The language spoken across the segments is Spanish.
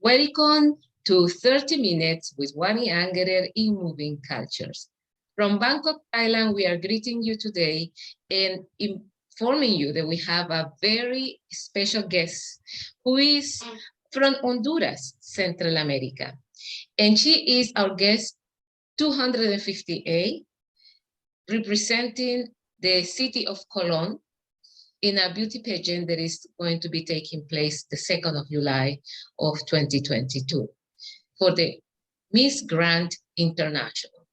Welcome to 30 Minutes with Wanny Angerer in Moving Cultures. From Bangkok, Thailand, we are greeting you today and informing you that we have a very special guest who is from Honduras, Central America. And she is our guest 250A, representing the city of Colón in a beauty pageant that is going to be taking place the 2nd of July of 2022 for the Miss Grand International.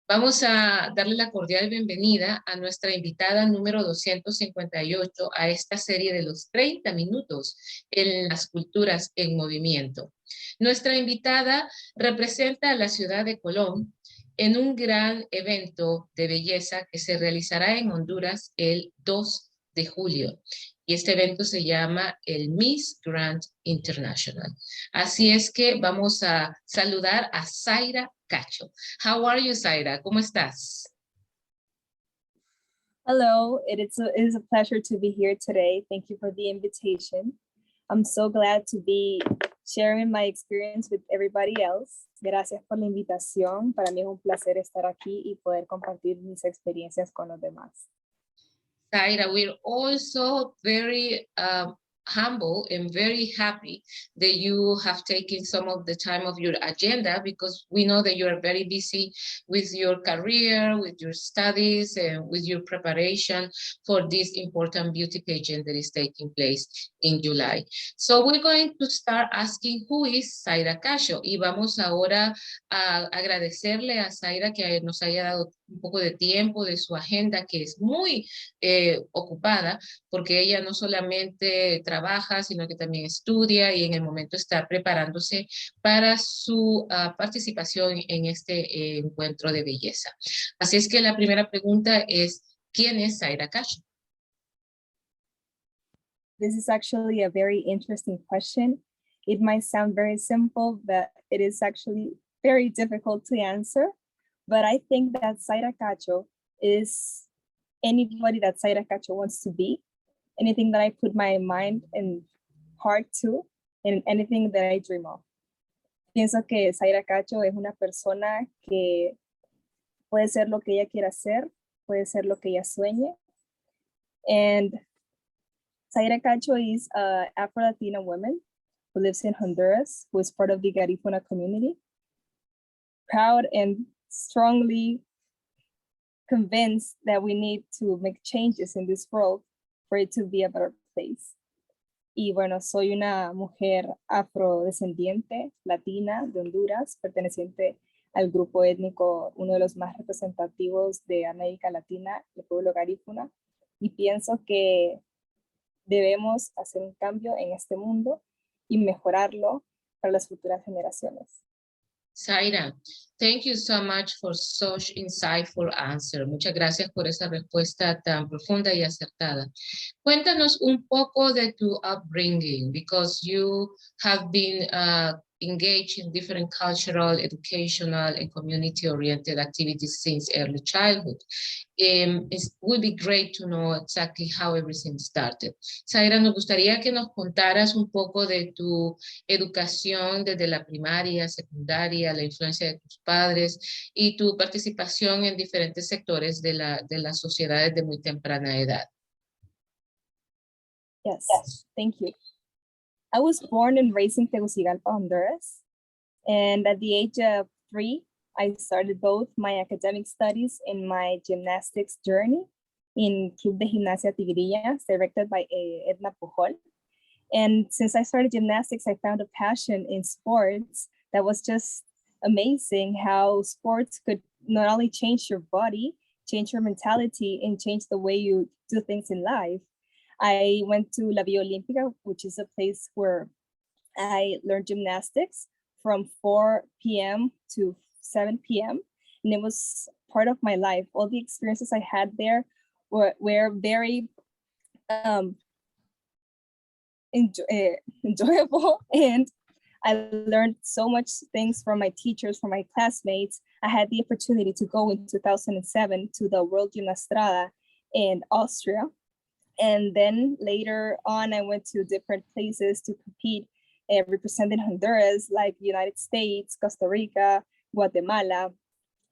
Vamos a darle la cordial bienvenida a nuestra invitada número 258 a esta serie de los 30 minutos en las culturas en movimiento. Nuestra invitada representa a la ciudad de Colón en un gran evento de belleza que se realizará en Honduras el 2 de julio. Y este evento se llama el Miss Grand International. Así es que vamos a saludar a Saira Cacho. How are you, Saira? ¿Cómo estás? Hello, it is a pleasure to be here today. Thank you for the invitation. I'm so glad to be sharing my experience with everybody else. Gracias por la invitación. Para mí es un placer estar aquí y poder compartir mis experiencias con los demás. Saira, we're also very humble and very happy that you have taken some of the time of your agenda, because we know that you are very busy with your career, with your studies, and with your preparation for this important beauty pageant that is taking place in July. So we're going to start asking who is Saira Cacho, y vamos ahora a agradecerle a Saira que nos haya dado un poco de tiempo de su agenda, que es muy ocupada, porque ella no solamente trabaja, sino que también estudia y en el momento está preparándose para su participación en este encuentro de belleza. Así es que la primera pregunta es, ¿quién es Saira Cacho? This is actually a very interesting question. It might sound very simple, but it is actually very difficult to answer. But I think that Saira Cacho is anybody that Saira Cacho wants to be, anything that I put my mind and heart to, and anything that I dream of. Pienso que Saira Cacho es una persona que puede ser lo que ella quiera ser, puede ser lo que ella sueñe. And Saira Cacho is an Afro-Latina woman who lives in Honduras, who is part of the Garifuna community. Proud and strongly convinced that we need to make changes in this world for it to be a better place. Y bueno, soy una mujer afrodescendiente, latina, de Honduras, perteneciente al grupo étnico, uno de los más representativos de América Latina, el pueblo Garifuna, y pienso que debemos hacer un cambio en este mundo y mejorarlo para las futuras generaciones. Saira, thank you so much for such insightful answer. Muchas gracias por esa respuesta tan profunda y acertada. Cuéntanos un poco de tu upbringing, because you have been engaged in different cultural, educational, and community-oriented activities since early childhood. It would be great to know exactly how everything started. Saira, nos gustaría que nos contaras un poco de tu educación desde la primaria, secundaria, la influencia de tus padres y tu participación en diferentes sectores de la sociedad desde muy temprana edad. Yes, thank you. I was born and raised in 𝐂𝐨𝐥𝐶, Honduras. And at the age of 3, I started both my academic studies and my gymnastics journey in Club de Gimnasia Tigrillas, directed by Edna Pujol. And since I started gymnastics, I found a passion in sports that was just amazing, how sports could not only change your body, change your mentality, and change the way you do things in life. I went to La Villa Olímpica, which is a place where I learned gymnastics from 4 p.m. to 7 p.m. And it was part of my life. All the experiences I had there were very enjoyable. And I learned so much things from my teachers, from my classmates. I had the opportunity to go in 2007 to the World Gymnastrada in Austria. And then later on, I went to different places to compete representing Honduras, like United States, Costa Rica, Guatemala.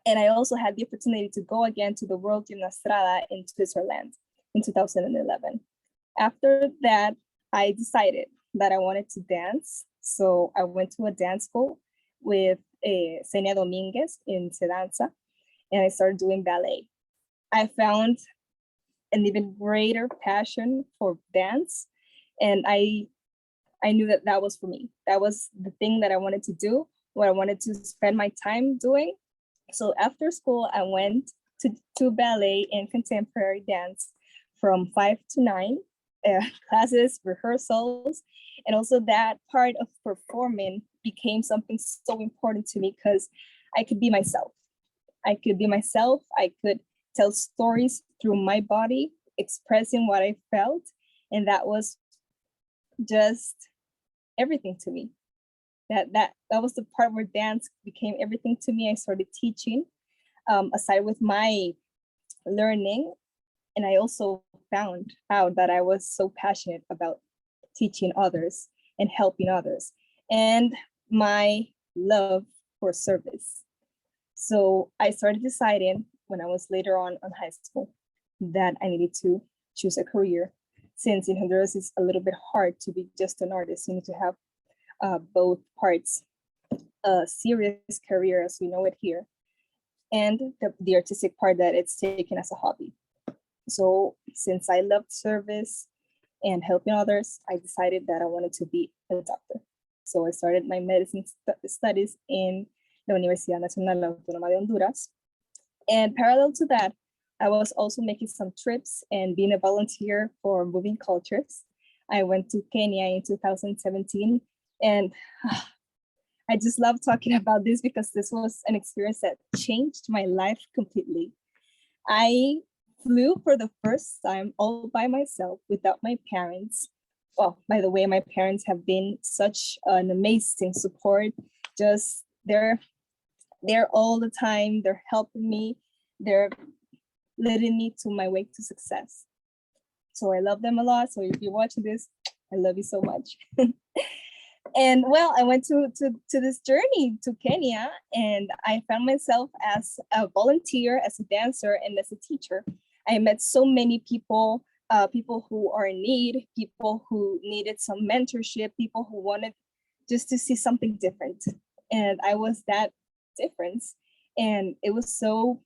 And I also had the opportunity to go again to the World Gymnastrada in Switzerland in 2011. After that, I decided that I wanted to dance. So I went to a dance school with Senia Dominguez in Sedanza, and I started doing ballet. I found an even greater passion for dance, and I knew that that was for me. That was the thing that I wanted to do, what I wanted to spend my time doing. So after school, I went to ballet and contemporary dance from 5 to 9, classes, rehearsals, and also that part of performing became something so important to me because I could be myself. I could be myself. I could tell stories through my body, expressing what I felt, and that was just everything to me. That was the part where dance became everything to me. I started teaching, aside with my learning, and I also found out that I was so passionate about teaching others and helping others, and my love for service. So I started deciding when I was later on in high school that I needed to choose a career, since in Honduras it's a little bit hard to be just an artist. You need to have both parts, a serious career as we know it here, and the artistic part that it's taken as a hobby. So since I loved service and helping others, I decided that I wanted to be a doctor. So I started my medicine studies in the Universidad Nacional Autónoma de Honduras. And parallel to that, I was also making some trips and being a volunteer for moving cultures. I went to Kenya in 2017, and I just love talking about this because this was an experience that changed my life completely. I flew for the first time all by myself without my parents. Well, by the way, my parents have been such an amazing support. Just they're all the time. They're helping me. They're leading me to my way to success. So I love them a lot. So if you're watching this, I love you so much. And well, I went to this journey to Kenya, and I found myself as a volunteer, as a dancer, and as a teacher. I met so many people, people who are in need, people who needed some mentorship, people who wanted just to see something different. And I was that difference. And it was so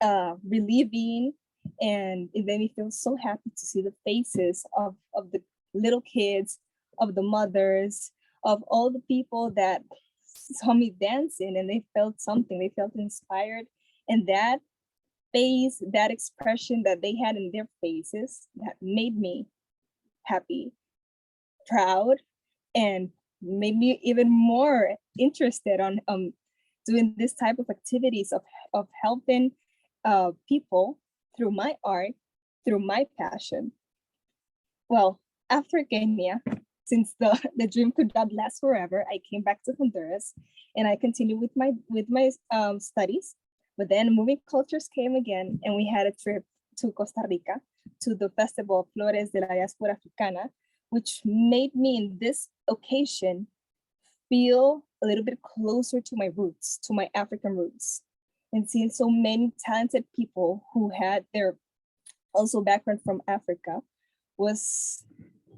relieving, and it made me feel so happy to see the faces of the little kids, of the mothers, of all the people that saw me dancing, and they felt something, they felt inspired. And that face, that expression that they had in their faces, that made me happy, proud, and made me even more interested on doing this type of activities of helping people through my art, through my passion. Well, after Kenya, since the dream could not last forever, I came back to Honduras and I continued with my studies. But then moving cultures came again, and we had a trip to Costa Rica to the Festival of Flores de la Diáspora Africana, which made me in this occasion feel a little bit closer to my roots, to my African roots, and seeing so many talented people who had their also background from Africa was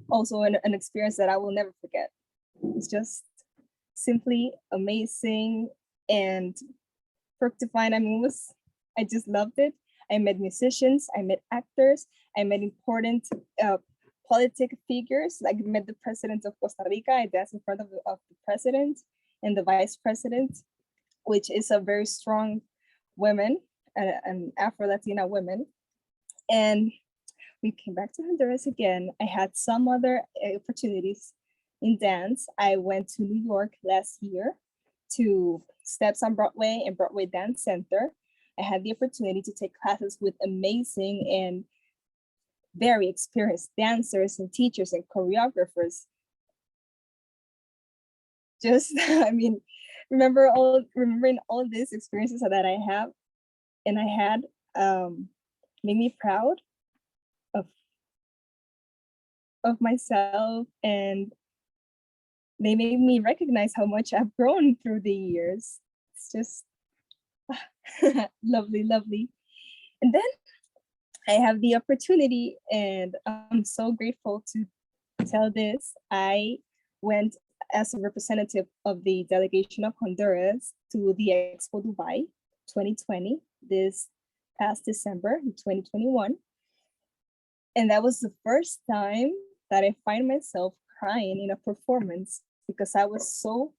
also an experience that I will never forget. It's just simply amazing and fructifying. I mean, I just loved it. I met musicians, I met actors, I met important political figures, like I met the president of Costa Rica. I danced in front of the president and the vice president, which is a very strong woman, an Afro-Latina woman. And we came back to Honduras again. I had some other opportunities in dance. I went to New York last year to Steps on Broadway and Broadway Dance Center. I had the opportunity to take classes with amazing and very experienced dancers and teachers and choreographers. Just, I mean, remembering all these experiences that I have and I had made me proud of myself, and they made me recognize how much I've grown through the years. It's just lovely, lovely. And then I have the opportunity, and I'm so grateful to tell this. I went as a representative of the delegation of Honduras to the Expo Dubai 2020, this past December 2021. And that was the first time that I find myself crying in a performance because I was so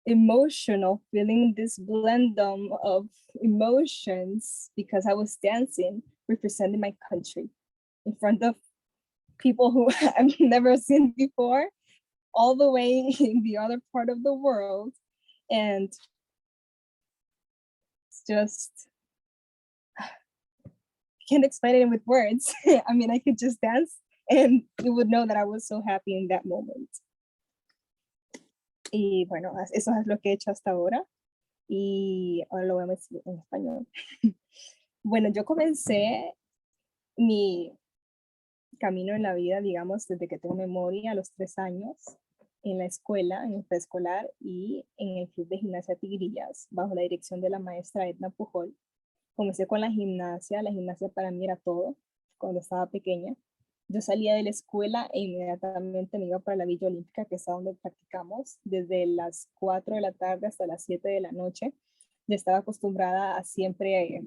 emotional, feeling this blendum of emotions because I was dancing, representing my country in front of people who I've never seen before, all the way in the other part of the world. And it's just, can't explain it with words. I mean, I could just dance and you would know that I was so happy in that moment. Y bueno, eso es lo que he hecho hasta ahora. Y ahora lo voy a decir en español. Bueno, yo comencé mi camino en la vida, digamos, desde que tengo memoria, a los 3 años, en la escuela, en el preescolar y en el club de gimnasia Tigrillas, bajo la dirección de la maestra Edna Pujol. Comencé con la gimnasia para mí era todo, cuando estaba pequeña. Yo salía de la escuela e inmediatamente me iba para la Villa Olímpica, que es donde practicamos, desde las 4 de la tarde hasta las 7 de la noche. Yo estaba acostumbrada a siempre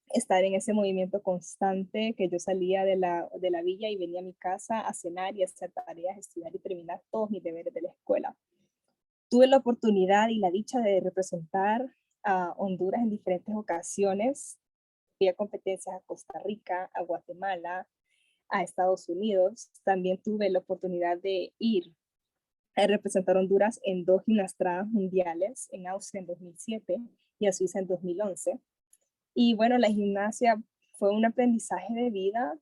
estar en ese movimiento constante, que yo salía de la villa y venía a mi casa a cenar y a hacer tareas, estudiar y terminar todos mis deberes de la escuela. Tuve la oportunidad y la dicha de representar a Honduras en diferentes ocasiones. Fui a competencias a Costa Rica, a Guatemala, a Estados Unidos. También tuve la oportunidad de ir a representar a Honduras en 2 gimnastradas mundiales, en Austria en 2007 y a Suiza en 2011. Y bueno, la gimnasia fue un aprendizaje de vida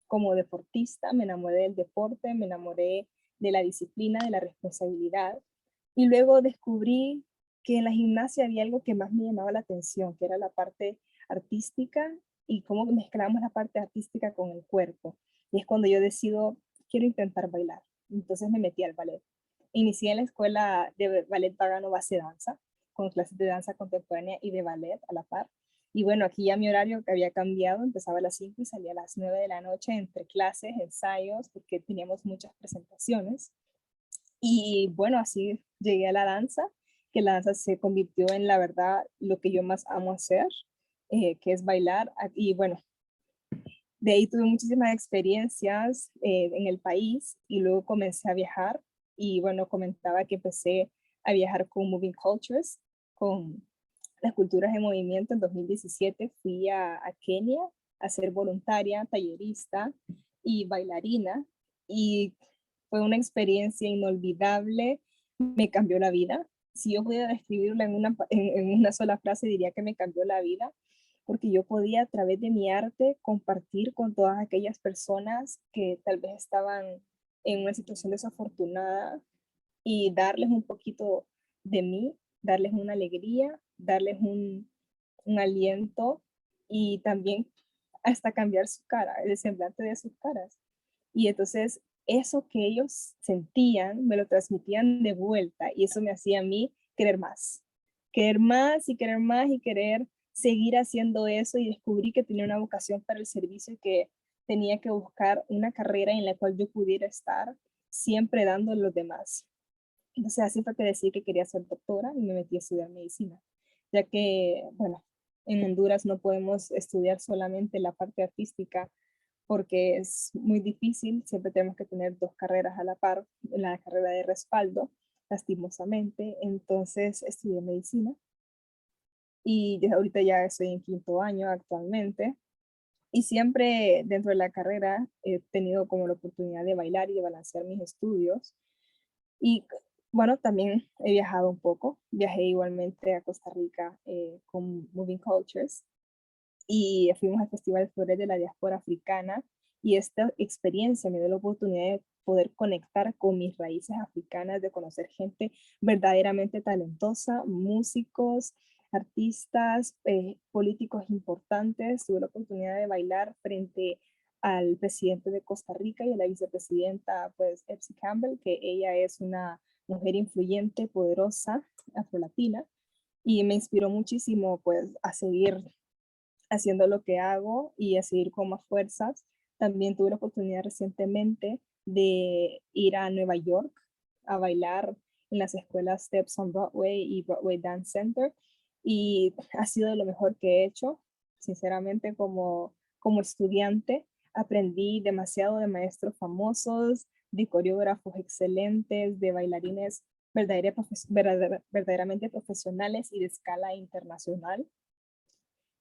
como deportista. Me enamoré del deporte, me enamoré de la disciplina, de la responsabilidad. Y luego descubrí que en la gimnasia había algo que más me llamaba la atención, que era la parte artística y cómo mezclamos la parte artística con el cuerpo. Y es cuando yo decido, quiero intentar bailar. Entonces me metí al ballet. Inicié en la escuela de ballet pagano base danza, con clases de danza contemporánea y de ballet a la par. Y bueno, aquí ya mi horario había cambiado, empezaba a las 5 y salía a las 9 de la noche entre clases, ensayos, porque teníamos muchas presentaciones. Y bueno, así llegué a la danza, que la danza se convirtió en la verdad lo que yo más amo hacer, que es bailar. Y bueno, de ahí tuve muchísimas experiencias en el país y luego comencé a viajar. Y bueno, comentaba que empecé a viajar con Moving Cultures, con las culturas en movimiento. En 2017 fui a Kenia a ser voluntaria, tallerista y bailarina. Y fue una experiencia inolvidable, me cambió la vida. Si yo pudiera describirla en una sola frase, diría que me cambió la vida, porque yo podía a través de mi arte compartir con todas aquellas personas que tal vez estaban en una situación desafortunada y darles un poquito de mí, darles una alegría, darles un aliento y también hasta cambiar su cara, el semblante de sus caras. Y entonces eso que ellos sentían me lo transmitían de vuelta y eso me hacía a mí querer más y querer más y querer seguir haciendo eso, y descubrí que tenía una vocación para el servicio y que tenía que buscar una carrera en la cual yo pudiera estar siempre dando a los demás. Entonces así fue que decidí que quería ser doctora y me metí a estudiar medicina, ya que, bueno, en Honduras no podemos estudiar solamente la parte artística porque es muy difícil, siempre tenemos que tener 2 carreras a la par, la carrera de respaldo, lastimosamente. Entonces estudié medicina y ahorita ya estoy en 5º año actualmente. Y siempre dentro de la carrera he tenido como la oportunidad de bailar y de balancear mis estudios. Y bueno, también he viajado un poco. Viajé igualmente a Costa Rica con Moving Cultures y fuimos al Festival de Flores de la Diáspora Africana, y esta experiencia me dio la oportunidad de poder conectar con mis raíces africanas, de conocer gente verdaderamente talentosa, músicos, artistas, políticos importantes. Tuve la oportunidad de bailar frente al presidente de Costa Rica y a la vicepresidenta, pues, 𝐿𝐵𝐚𝐽, que ella es una mujer influyente, poderosa, afrolatina, y me inspiró muchísimo pues a seguir haciendo lo que hago y a seguir con más fuerzas. También tuve la oportunidad recientemente de ir a Nueva York a bailar en las escuelas Steps on Broadway y Broadway Dance Center, y ha sido lo mejor que he hecho. Sinceramente, como estudiante, aprendí demasiado de maestros famosos, de coreógrafos excelentes, de bailarines verdaderamente profesionales y de escala internacional.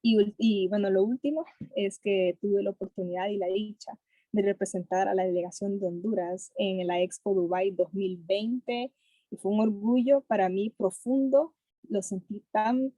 Y bueno, lo último es que tuve la oportunidad y la dicha de representar a la delegación de Honduras en la Expo Dubai 2020, y fue un orgullo para mí profundo. Lo sentí tan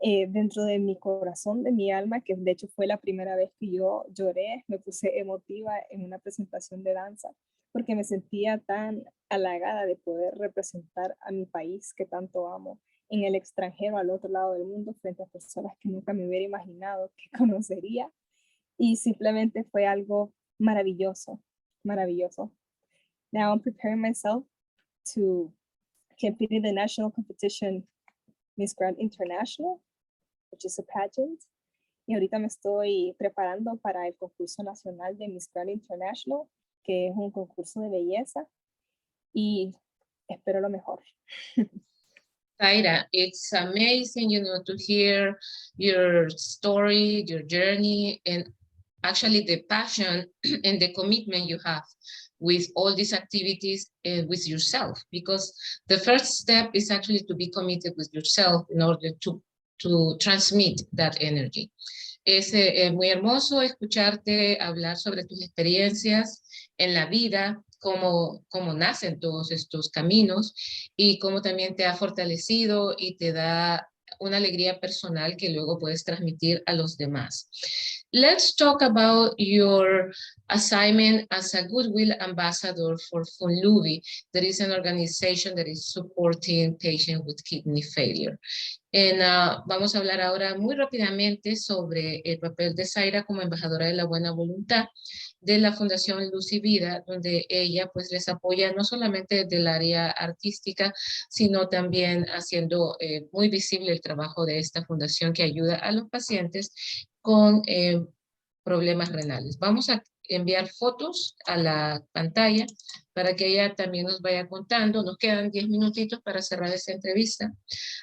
dentro de mi corazón, de mi alma, que de hecho fue la primera vez que yo lloré, me puse emotiva en una presentación de danza, porque me sentía tan halagada de poder representar a mi país que tanto amo en el extranjero, al otro lado del mundo, frente a personas que nunca me hubiera imaginado que conocería. Y simplemente fue algo maravilloso, maravilloso. Now I'm preparing myself to compete in the national competition, Miss Grand International, which is a pageant. Y ahorita me estoy preparando para el concurso nacional de Miss Grand International, que es un concurso de belleza, y espero lo mejor. Saira, it's amazing, to hear your story, your journey, and actually the passion and the commitment you have with all these activities with yourself, because the first step is actually to be committed with yourself in order to transmit that energy. Es muy hermoso escucharte hablar sobre tus experiencias en la vida, cómo nacen todos estos caminos y cómo también te ha fortalecido y te da una alegría personal que luego puedes transmitir a los demás. Let's talk about your assignment as a Goodwill Ambassador for Funluvi. That is an organization that is supporting patients with kidney failure. Vamos a hablar ahora muy rápidamente sobre el papel de Saira como embajadora de la buena voluntad de la Fundación Luz y Vida, donde ella pues les apoya no solamente del área artística, sino también haciendo muy visible el trabajo de esta fundación que ayuda a los pacientes con problemas renales. Vamos a enviar fotos a la pantalla para que ella también nos vaya contando. Nos quedan 10 minutitos para cerrar esta entrevista.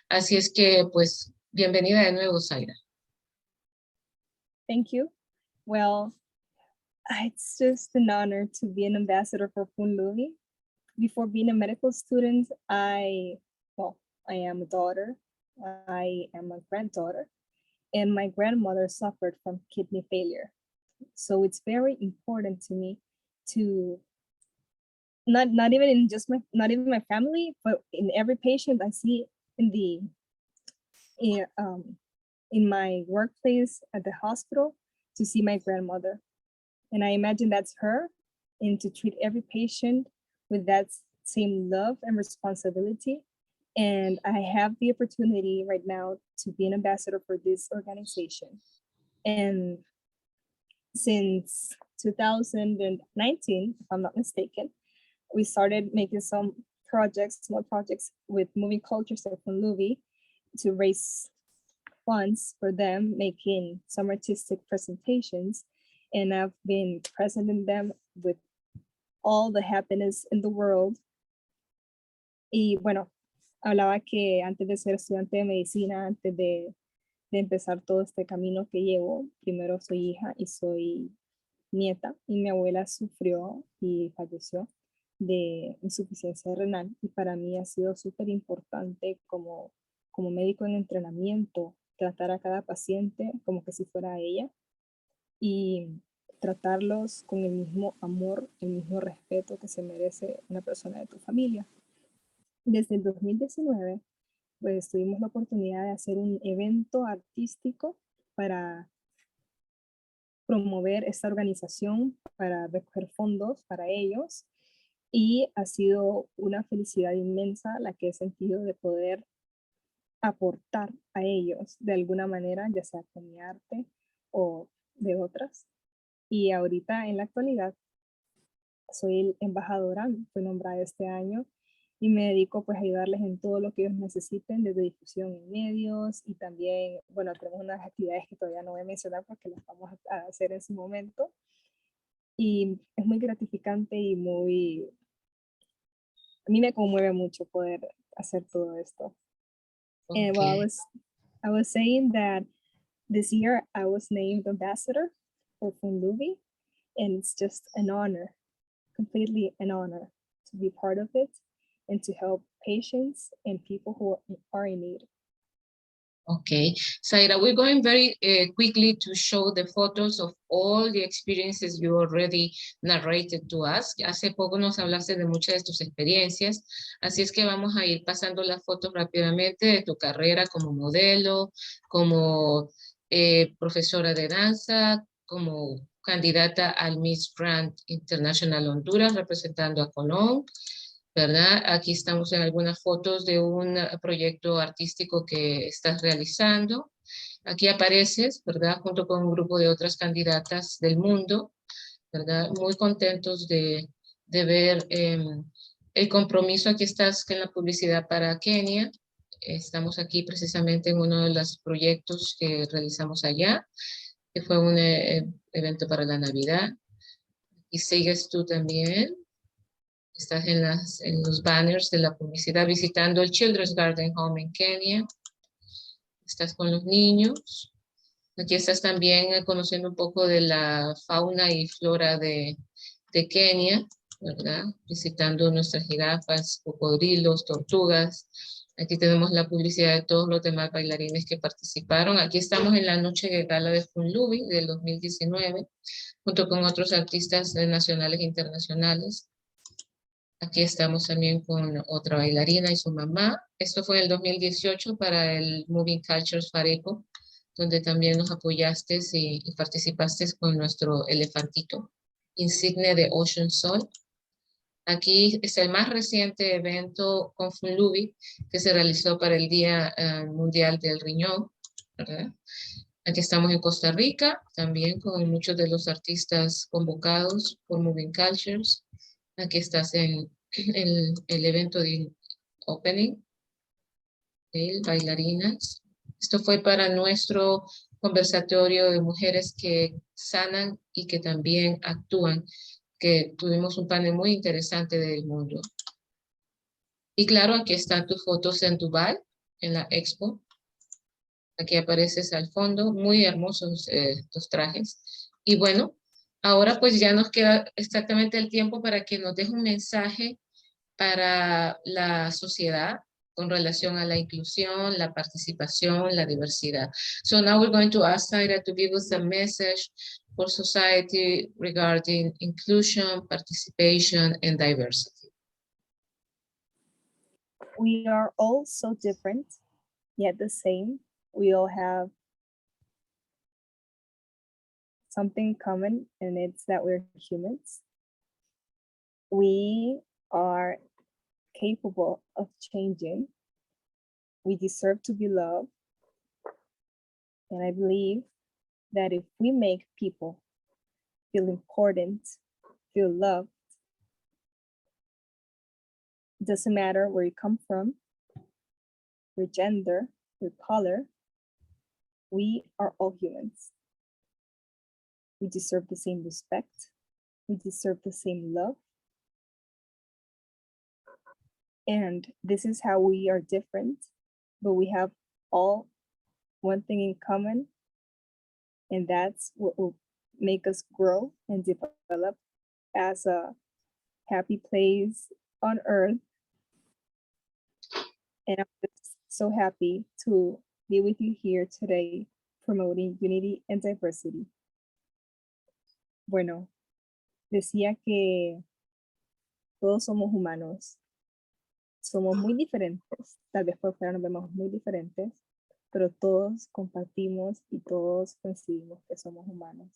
Así es que, pues, bienvenida de nuevo, Saira. Thank you. Well, it's just an honor to be an ambassador for Funluvi. Before being a medical student, I am a daughter, I am a granddaughter, and my grandmother suffered from kidney failure. So it's very important to me to not even my family, but in every patient I see in my workplace at the hospital, to see my grandmother. And I imagine that's her, and to treat every patient with that same love and responsibility. And I have the opportunity right now to be an ambassador for this organization. And since 2019, if I'm not mistaken, we started making some small projects with moving cultures of Funluvi to raise funds for them, making some artistic presentations. And I've been present in them with all the happiness in the world. Y bueno, hablaba que antes de ser estudiante de medicina, antes de empezar todo este camino que llevo, primero soy hija y soy nieta, y mi abuela sufrió y falleció de insuficiencia renal, y para mí ha sido súper importante como médico en entrenamiento tratar a cada paciente como que si fuera ella, y tratarlos con el mismo amor, el mismo respeto que se merece una persona de tu familia. Desde el 2019, pues tuvimos la oportunidad de hacer un evento artístico para promover esta organización, para recoger fondos para ellos, y ha sido una felicidad inmensa la que he sentido de poder aportar a ellos de alguna manera, ya sea con mi arte o de otras. Y ahorita en la actualidad soy embajadora, fui nombrada este año, y me dedico pues a ayudarles en todo lo que ellos necesiten, desde difusión en medios y también, bueno, tenemos unas actividades que todavía no voy a mencionar porque las vamos a hacer en su momento. Y es muy gratificante y muy, a mí me conmueve mucho poder hacer todo esto. And well, Okay. I was saying that this year I was named ambassador for Funluvi, and it's just an honor, completely an honor to be part of it and to help patients and people who are in need. Okay, Saira, we're going very quickly to show the photos of all the experiences you already narrated to us. Hace poco nos hablaste de muchas de tus experiencias, así es que vamos a ir pasando las fotos rápidamente de tu carrera como modelo, como profesora de danza, como candidata al Miss Grand International Honduras representando a Colón, ¿verdad? Aquí estamos en algunas fotos de un proyecto artístico que estás realizando. Aquí apareces, ¿verdad? Junto con un grupo de otras candidatas del mundo, ¿verdad? Muy contentos de ver el compromiso. Aquí estás en la publicidad para Kenia. Estamos aquí precisamente en uno de los proyectos que realizamos allá, que fue un evento para la Navidad. Y sigues tú también. Estás en los banners de la publicidad visitando el Children's Garden Home en Kenia. Estás con los niños. Aquí estás también conociendo un poco de la fauna y flora de Kenia, ¿verdad? Visitando nuestras jirafas, cocodrilos, tortugas. Aquí tenemos la publicidad de todos los demás bailarines que participaron. Aquí estamos en la noche de gala de Funluvi del 2019, junto con otros artistas nacionales e internacionales. Aquí estamos también con otra bailarina y su mamá. Esto fue en el 2018 para el Moving Cultures Fareco, donde también nos apoyaste y participaste con nuestro elefantito, insigne de Ocean Soul. Aquí es el más reciente evento con Funluvi que se realizó para el Día Mundial del Riñón, ¿verdad? Aquí estamos en Costa Rica, también con muchos de los artistas convocados por Moving Cultures. Aquí estás en el evento de opening, bailarinas. Esto fue para nuestro conversatorio de mujeres que sanan y que también actúan, que tuvimos un panel muy interesante del mundo. Y claro, aquí están tus fotos en Dubai, en la expo. Aquí apareces al fondo, muy hermosos tus trajes. Y bueno, ahora pues ya nos queda exactamente el tiempo para que nos deje un mensaje para la sociedad con relación a la inclusión, la participación, la diversidad. So now we're going to ask Saira to give us a message for society regarding inclusion, participation, and diversity. We are all so different, yet the same. We all have something common, and it's that we're humans. We are capable of changing. We deserve to be loved. And I believe that if we make people feel important, feel loved, it doesn't matter where you come from, your gender, your color, we are all humans. We deserve the same respect. We deserve the same love. And this is how we are different, but we have all one thing in common, and that's what will make us grow and develop as a happy place on earth. And I'm just so happy to be with you here today, promoting unity and diversity. Bueno, decía que todos somos humanos. Somos muy diferentes, tal vez por fuera nos vemos muy diferentes, pero todos compartimos y todos coincidimos que somos humanos.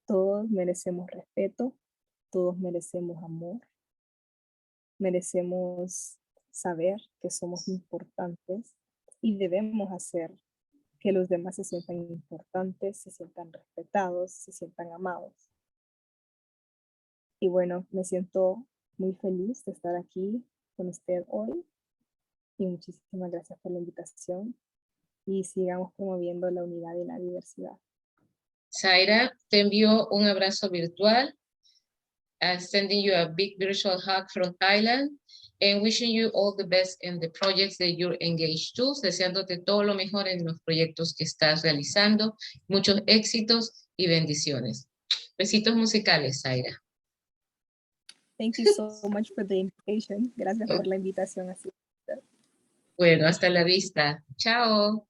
Todos merecemos respeto, todos merecemos amor, merecemos saber que somos importantes y debemos hacer que los demás se sientan importantes, se sientan respetados, se sientan amados. Y bueno, me siento muy feliz de estar aquí con usted hoy y muchísimas gracias por la invitación y sigamos promoviendo la unidad y la diversidad. Saira, te envío un abrazo virtual. Sending you a big virtual hug from Thailand and wishing you all the best in the projects that you're engaged to, deseándote todo lo mejor en los proyectos que estás realizando, muchos éxitos y bendiciones. Besitos musicales, Saira. Thank you so much for the invitation. Gracias por la invitación. Así. Bueno, hasta la vista. Chao.